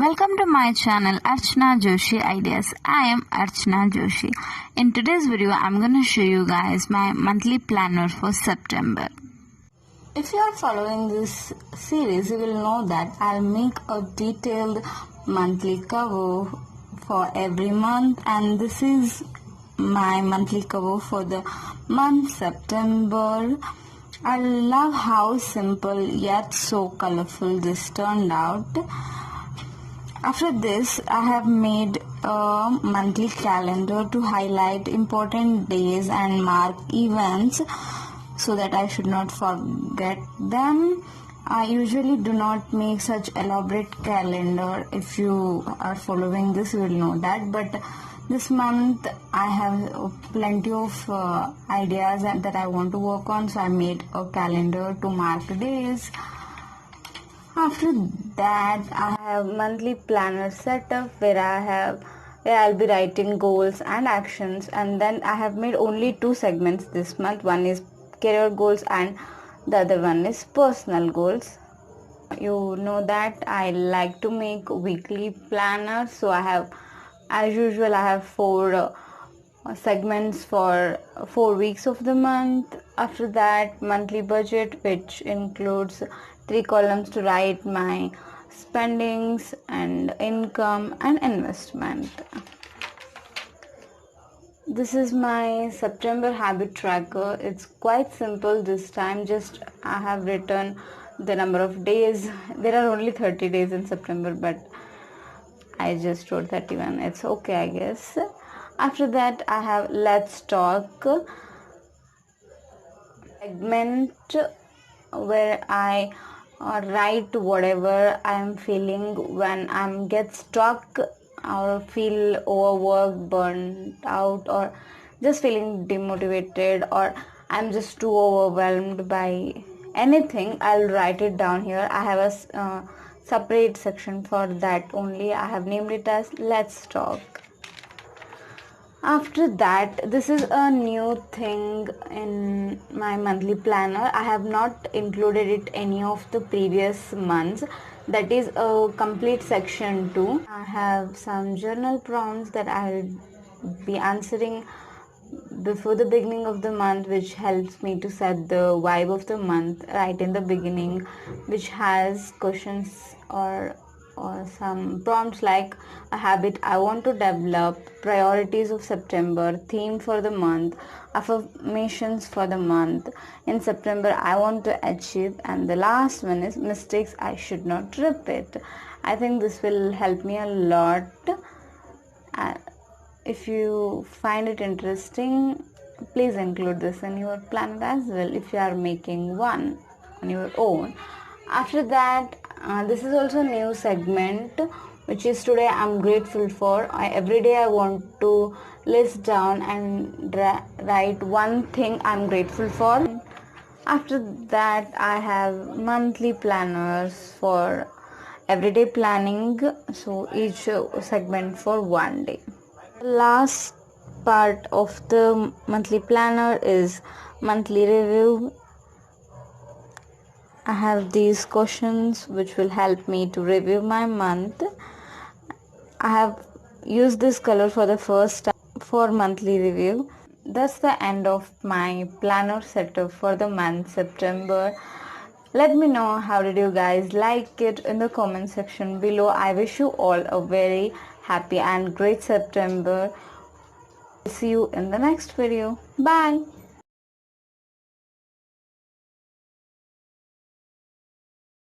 Welcome to my channel Archana Joshi Ideas. I am Archana Joshi. In today's video, I'm going to show you guys my monthly planner for September. If you are following this series, you will know that I'll make a detailed monthly cover for every month, and this is my monthly cover for the month September. I love how simple yet so colorful this turned out. After this, I have made a monthly calendar to highlight important days and mark events so that I should not forget them. I usually do not make such elaborate calendar. If you are following this, you will know that. But this month I have plenty of ideas that I want to work on, so I made a calendar to mark days. After that, I have monthly planner setup where I'll be writing goals and actions, and then I have made only two segments this month. One is career goals and the other one is personal goals. You know that I like to make weekly planners, so I have, as usual, I have four segments for 4 weeks of the month. After that, monthly budget, which includes 3 columns to write my spendings and income and investment. This is my September habit tracker. It's quite simple this time. Just I have written the number of days. There are only 30 days in September, but I just wrote 31. It's okay, I guess. After that, I have let's talk segment where I write whatever I am feeling when I get stuck or feel overworked, burnt out, or just feeling demotivated, or I'm just too overwhelmed by anything. I'll write it down here. I have a separate section for that only. I have named it as let's talk. After that, this is a new thing in my monthly planner. I have not included it any of the previous months. That is a complete section 2. I have some journal prompts that I'll be answering before the beginning of the month, which helps me to set the vibe of the month right in the beginning, which has questions or some prompts like a habit I want to develop, priorities of September, theme for the month, affirmations for the month in September I want to achieve, and the last one is mistakes I should not repeat. I think this will help me a lot. If you find it interesting, please include this in your planner as well if you are making one on your own. After that, this is also a new segment, which is today I'm grateful for. Every day I want to list down and write one thing I'm grateful for. After that, I have monthly planners for everyday planning, so each segment for one day. The last part of the monthly planner is monthly review. I have these questions which will help me to review my month. I have used this color for the first time for monthly review. That's the end of my planner setup for the month September. Let me know how did you guys like it in the comment section below. I wish you all a very happy and great September. See you in the next video. Bye.